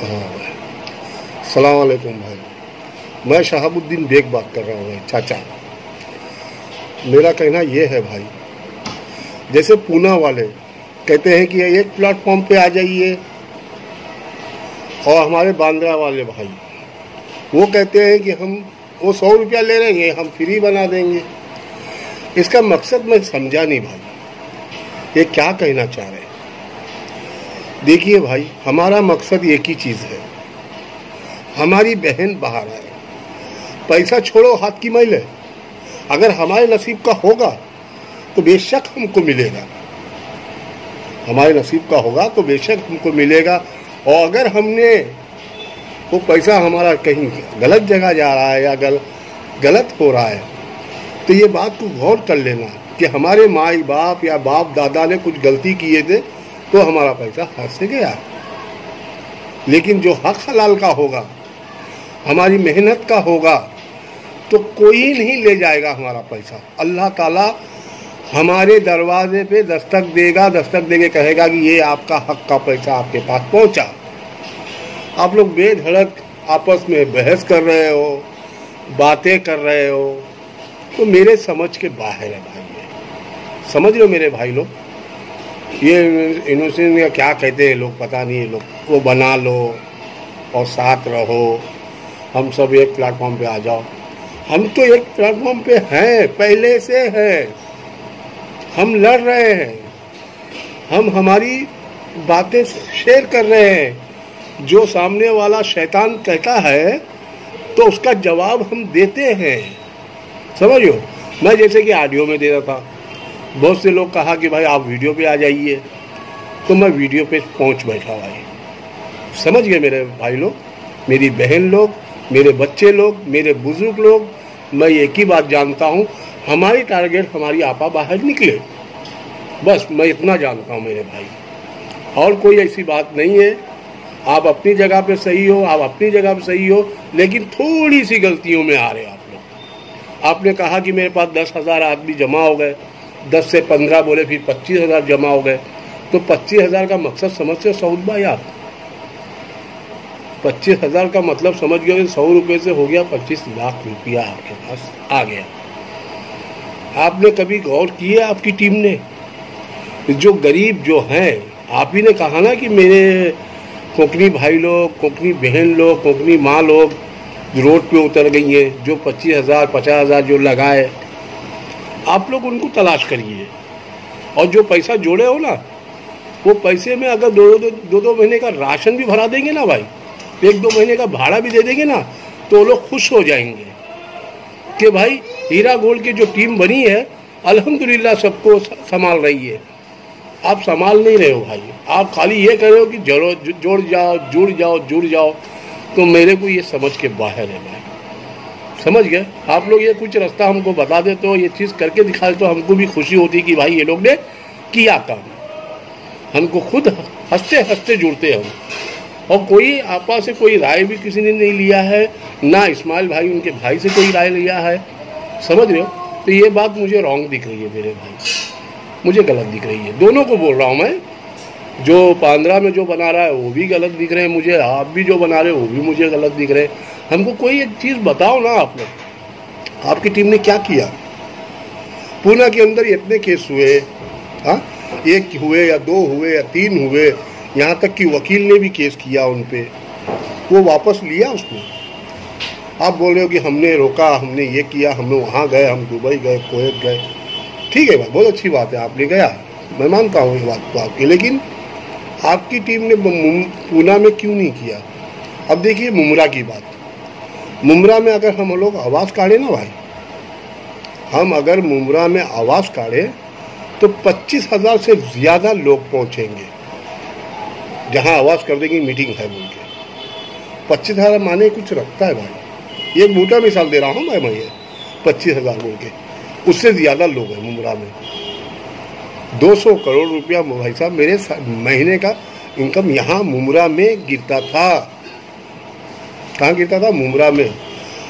हाँ भाई, सलाम वालेकुम भाई। मैं शहाबुद्दीन बेग बात कर रहा हूँ भाई चाचा। मेरा कहना ये है भाई, जैसे पूना वाले कहते हैं कि एक प्लेटफॉर्म पे आ जाइए, और हमारे बांद्रा वाले भाई वो कहते हैं कि हम वो 100 रुपया ले रहे हैं, हम फ्री बना देंगे। इसका मकसद मैं समझा नहीं भाई, ये क्या कहना चाह रहे हैं। देखिए भाई, हमारा मकसद एक ही चीज़ है, हमारी बहन बाहर आए। पैसा छोड़ो, हाथ की मैल है। अगर हमारे नसीब का होगा तो बेशक हमको मिलेगा, हमारे नसीब का होगा तो बेशक हमको मिलेगा। और अगर हमने वो पैसा हमारा कहीं गलत जगह जा रहा है या गलत हो रहा है, तो ये बात को गौर कर लेना कि हमारे माई बाप या बाप दादा ने कुछ गलती किए थे तो हमारा पैसा हाथ से गया। लेकिन जो हक हलाल का होगा, हमारी मेहनत का होगा, तो कोई नहीं ले जाएगा हमारा पैसा। अल्लाह ताला हमारे दरवाजे पे दस्तक देगा, दस्तक देके कहेगा कि ये आपका हक का पैसा आपके पास पहुंचा। आप लोग बेधड़क आपस में बहस कर रहे हो, बातें कर रहे हो, तो मेरे समझ के बाहर है भाई। ये समझ लो मेरे भाई लोग, ये इनोसेंट क्या कहते हैं लोग पता नहीं है। लोग वो बना लो और साथ रहो, हम सब एक प्लेटफॉर्म पे आ जाओ। हम तो एक प्लेटफॉर्म पे हैं, पहले से हैं, हम लड़ रहे हैं, हम हमारी बातें शेयर कर रहे हैं। जो सामने वाला शैतान कहता है तो उसका जवाब हम देते हैं, समझो। मैं जैसे कि ऑडियो में दे रहा था, बहुत से लोग कहा कि भाई आप वीडियो पे आ जाइए, तो मैं वीडियो पे पहुंच बैठा भाई। समझ गए मेरे भाई लोग, मेरी बहन लोग, मेरे बच्चे लोग, मेरे बुजुर्ग लोग। मैं एक ही बात जानता हूँ, हमारी टारगेट हमारी आपा बाहर निकले, बस मैं इतना जानता हूँ मेरे भाई, और कोई ऐसी बात नहीं है। आप अपनी जगह पे सही हो, आप अपनी जगह पे सही हो, लेकिन थोड़ी सी गलतियों में आ रहे आप लोग। आपने कहा कि मेरे पास 10,000 आदमी जमा हो गए, 10 से 15 बोले, फिर 25,000 जमा हो गए। तो 25,000 का मकसद समझते सऊद भाई आप? 25,000 का मतलब समझ गए, 100 रुपये से हो गया 25 लाख रुपया आपके पास आ गया। आपने कभी गौर किया आपकी टीम ने? जो गरीब जो हैं, आप ही ने कहा ना कि मेरे कोंकणी भाई लोग, कोंकणी बहन लोग, कोंकणी माँ लोग रोड पे उतर गई हैं, जो 25,000 50,000 जो लगाए, आप लोग उनको तलाश करिए। और जो पैसा जोड़े हो ना, वो पैसे में अगर दो महीने का राशन भी भरा देंगे ना भाई, 1-2 महीने का भाड़ा भी दे देंगे ना, तो वो लोग खुश हो जाएंगे कि भाई हीरा गोल्ड की जो टीम बनी है अल्हम्दुलिल्लाह सबको संभाल रही है। आप संभाल नहीं रहे हो भाई, आप खाली ये कह रहे हो कि जुड़ जाओ। तो मेरे को ये समझ के बाहर है भाई, समझ गए आप लोग। ये कुछ रास्ता हमको बता दे तो, ये चीज़ करके दिखा दे तो हमको भी खुशी होती कि भाई ये लोग ने किया काम। हमको खुद हंसते हंसते जुड़ते हम, और कोई आपा से कोई राय भी किसी ने नहीं लिया है, ना इस्माइल भाई उनके भाई से कोई राय लिया है, समझ रहे हो। तो ये बात मुझे रॉन्ग दिख रही है मेरे भाई, मुझे गलत दिख रही है। दोनों को बोल रहा हूँ मैं, जो बांद्रा में जो बना रहा है वो भी गलत दिख रहे हैं मुझे, आप भी जो बना रहे हो वो भी मुझे गलत दिख रहे हैं। हमको कोई एक चीज़ बताओ ना आप लोग, आपकी टीम ने क्या किया? पूना के अंदर इतने केस हुए, हाँ, 1 हुए या 2 हुए या 3 हुए, यहाँ तक कि वकील ने भी केस किया उन पे, वो वापस लिया उसने। आप बोल रहे हो कि हमने रोका, हमने ये किया, हम वहाँ गए, हम दुबई गए, कुवैत गए। ठीक है भाई, बहुत अच्छी बात है, आपने गया, मैं मानता हूँ इस बात को आपकी। लेकिन आपकी टीम ने पूना में क्यों नहीं किया? अब देखिए मुमरा की बात, मुमरा में अगर हम लोग आवाज़ काढ़े ना भाई, हम अगर मुमरा में आवाज़ काढ़े तो 25,000 से ज़्यादा लोग पहुँचेंगे जहाँ आवाज़ कर देंगे मीटिंग है बोल के। 25,000 माने कुछ रखता है भाई, ये मोटा मिसाल दे रहा हूँ मैं ये 25,000 बोल के, उससे ज़्यादा लोग हैं मुमरा में। 200 करोड़ रुपया भाई साहब मेरे महीने का इनकम यहाँ मुमरा में गिरता था। कहाँ गिरता था? मुमरा में।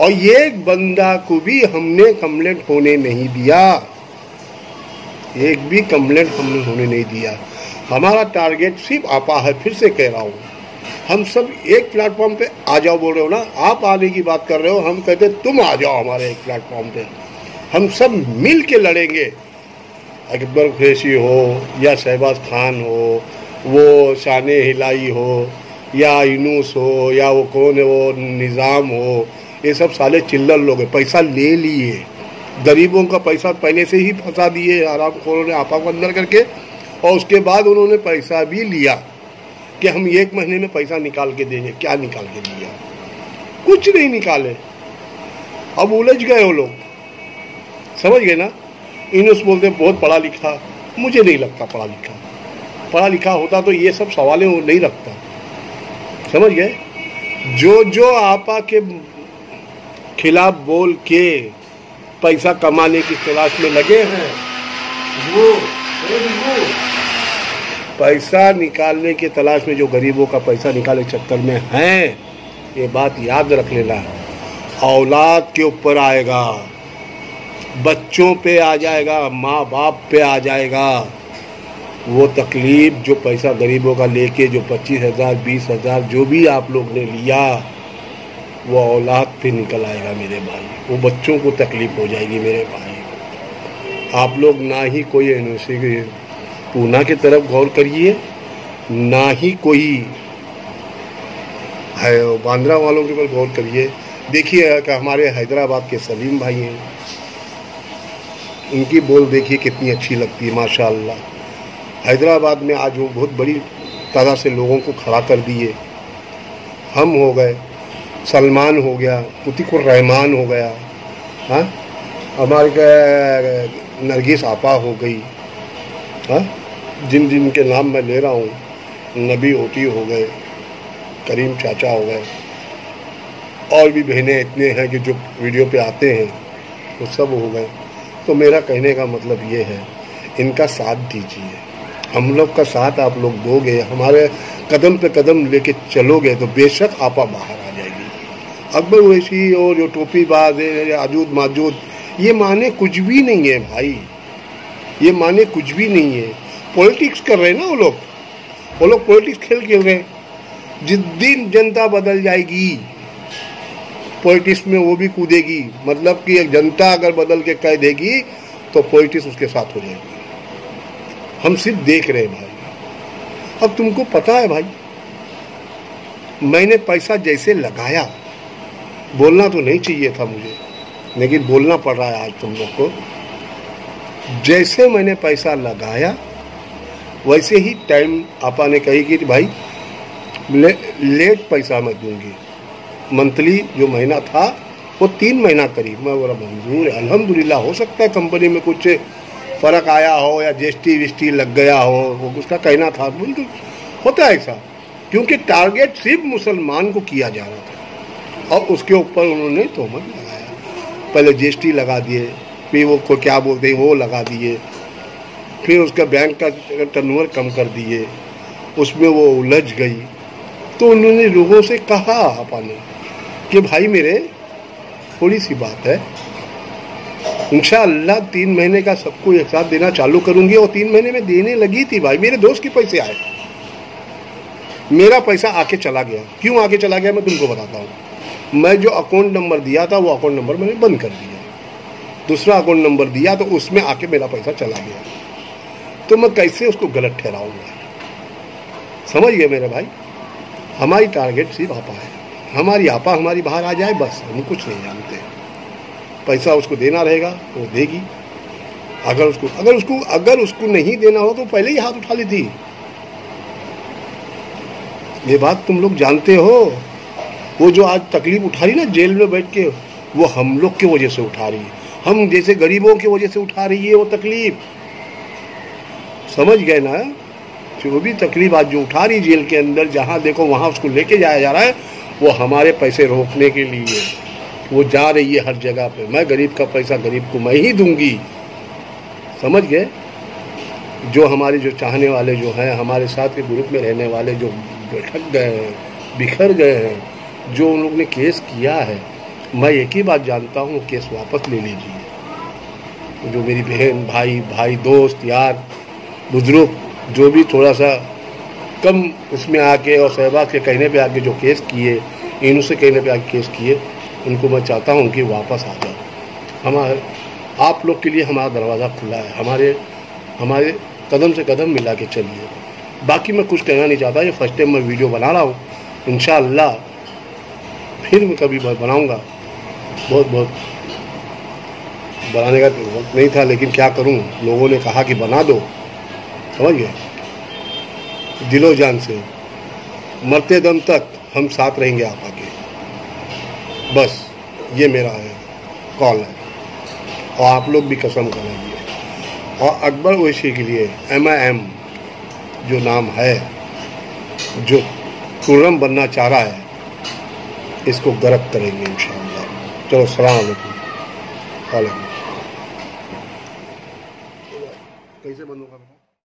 और एक बंदा को भी हमने कंप्लेंट होने नहीं दिया, एक भी कंप्लेंट हमने होने नहीं दिया। हमारा टारगेट सिर्फ आपा है, फिर से कह रहा हूँ, हम सब एक प्लेटफॉर्म पे आ जाओ बोल रहे हो ना, आप आने की बात कर रहे हो, हम कहते तुम आ जाओ हमारे एक प्लेटफॉर्म पे, हम सब मिल के लड़ेंगे। अकबर कुरैशी हो या शहबाज खान हो, वो शान हिलाई हो या यूनुस हो या वो कौन है वो निज़ाम हो, ये सब साले चिल्लर लोग हैं, पैसा ले लिए, गरीबों का पैसा पहले से ही फंसा दिए हरामखोरों ने आपा को अंदर करके, और उसके बाद उन्होंने पैसा भी लिया कि हम 1 महीने में पैसा निकाल के देंगे। क्या निकाल के दिया? कुछ नहीं निकाले। अब उलझ गए वो लोग, समझ गए ना। यूनुस बोलते बहुत पढ़ा लिखा, मुझे नहीं लगता पढ़ा लिखा, पढ़ा लिखा होता तो ये सब सवालें वो नहीं रखता, समझ गए। जो आपा के खिलाफ बोल के पैसा कमाने की तलाश में लगे हैं, वो पैसा निकालने की तलाश में जो गरीबों का पैसा निकालने के चक्कर में हैं, ये बात याद रख लेना। औलाद के ऊपर आएगा, बच्चों पे आ जाएगा, माँ बाप पे आ जाएगा वो तकलीफ। जो पैसा गरीबों का लेके जो 25,000 20,000 जो भी आप लोग ने लिया, वो औलाद पे निकल आएगा मेरे भाई, वो बच्चों को तकलीफ हो जाएगी मेरे भाई। आप लोग ना ही कोई यूनिवर्सिटी पूना की तरफ गौर करिए, ना ही कोई है बांद्रा वालों के ऊपर गौर करिए। देखिए कि हमारे हैदराबाद के सलीम भाई हैं, उनकी बोल देखिए कितनी अच्छी लगती है माशाअल्लाह। हैदराबाद में आज वो बहुत बड़ी तादाद से लोगों को खड़ा कर दिए। हम हो गए, सलमान हो गया, उतिकुर रहमान हो गया, हाँ, हमारे नरगिस आपा हो गई, हाँ, जिन के नाम मैं ले रहा हूँ, नबी ओटी हो गए, करीम चाचा हो गए, और भी बहनें इतने हैं कि जो वीडियो पे आते हैं वो सब हो गए। तो मेरा कहने का मतलब ये है, इनका साथ दीजिए, हम लोग का साथ आप लोग दोगे, हमारे कदम पे कदम लेके चलोगे तो बेशक आपा बाहर आ जाएगी। अकबर कुरैशी और जो टोपी बाज है, आजूद माजूद, ये माने कुछ भी नहीं है भाई, ये माने कुछ भी नहीं है। पॉलिटिक्स कर रहे हैं ना वो लोग पॉलिटिक्स खेल रहे हैं। जिस दिन जनता बदल जाएगी पॉलिटिक्स में वो भी कूदेगी, मतलब कि एक जनता अगर बदल के कह देगी तो पॉलिटिक्स उसके साथ हो जाएगी। हम सिर्फ देख रहे हैं भाई। अब तुमको पता है भाई, मैंने पैसा जैसे लगाया, बोलना तो नहीं चाहिए था मुझे, लेकिन बोलना पड़ रहा है आज तुम लोग को। जैसे मैंने पैसा लगाया वैसे ही टाइम आपा ने कही कि भाई लेट पैसा मैं दूंगी। मंथली जो महीना था वो 3 महीना करीब, मैं बोला मंजूर है, अल्हम्दुलिल्लाह। हो सकता है कंपनी में कुछ फ़र्क आया हो या जीएसटी वीएसटी लग गया हो, वो उसका कहना था, बिल्कुल होता है ऐसा, क्योंकि टारगेट सिर्फ मुसलमान को किया जा रहा था और उसके ऊपर उन्होंने तोहमत लगाया। पहले जीएसटी लगा दिए, फिर वो को क्या बोलते हैं वो लगा दिए, फिर उसका बैंक का टर्नओवर कम कर दिए, उसमें वो उलझ गई। तो उन्होंने लोगों से कहा आपा ने कि भाई मेरे थोड़ी सी बात है, इंशाअल्लाह 3 महीने का सबको एक साथ देना चालू करूंगी। और 3 महीने में देने लगी थी भाई, मेरे दोस्त के पैसे आए, मेरा पैसा आके चला गया। क्यों आके चला गया मैं तुमको बताता हूँ। मैं जो अकाउंट नंबर दिया था वो अकाउंट नंबर मैंने बंद कर दिया, दूसरा अकाउंट नंबर दिया तो उसमें आके मेरा पैसा चला गया। तो मैं कैसे उसको गलत ठहराऊंगा? समझ गए मेरे भाई। हमारी टारगेट सिर्फ आपा है, हमारी आपा हमारी बाहर आ जाए बस, हम कुछ नहीं जानते। पैसा उसको देना रहेगा वो देगी, अगर उसको नहीं देना हो तो पहले ही हाथ उठा ली थी। ये बात तुम लोग जानते हो। वो जो आज तकलीफ उठा रही ना जेल में बैठ के, वो हम लोग की वजह से उठा रही है, हम जैसे गरीबों की वजह से उठा रही है वो तकलीफ। समझ गए ना? जो भी तकलीफ आज जो उठा रही जेल के अंदर, जहाँ देखो वहाँ उसको लेके जाया जा रहा है, वो हमारे पैसे रोकने के लिए वो जा रही है हर जगह पे। मैं गरीब का पैसा गरीब को मैं ही दूंगी, समझ गए? जो हमारे जो चाहने वाले जो हैं, हमारे साथ के ग्रुप में रहने वाले जो भटक गए हैं, बिखर गए हैं, जो उन लोग ने केस किया है, मैं एक ही बात जानता हूँ, केस वापस ले लीजिए। जो मेरी बहन भाई दोस्त यार बुजुर्ग जो भी थोड़ा सा कम इसमें आके और शहबाज के कहने पे आके जो केस किए, इनू से कहने पे आके केस किए, उनको मैं चाहता हूँ कि वापस आ जाओ। हमारे आप लोग के लिए हमारा दरवाज़ा खुला है, हमारे कदम से कदम मिला के चलिए। बाकी मैं कुछ कहना नहीं चाहता, ये फर्स्ट टाइम मैं वीडियो बना रहा हूँ, इंशाअल्लाह फिर मैं कभी बनाऊँगा। बहुत बनाने का वक्त नहीं था, लेकिन क्या करूँ, लोगों ने कहा कि बना दो, समझ गए। दिलो जान से मरते दम तक हम साथ रहेंगे आपा के, बस ये मेरा है कॉल है। और आप लोग भी कसम करेंगे। और अकबर ओवैसी के लिए MIM जो नाम है, जो खुर्रम बनना चाह रहा है, इसको गर्क करेंगे इंशाअल्लाह। चलो सलाम अलैकुम। कैसे बंद होगा?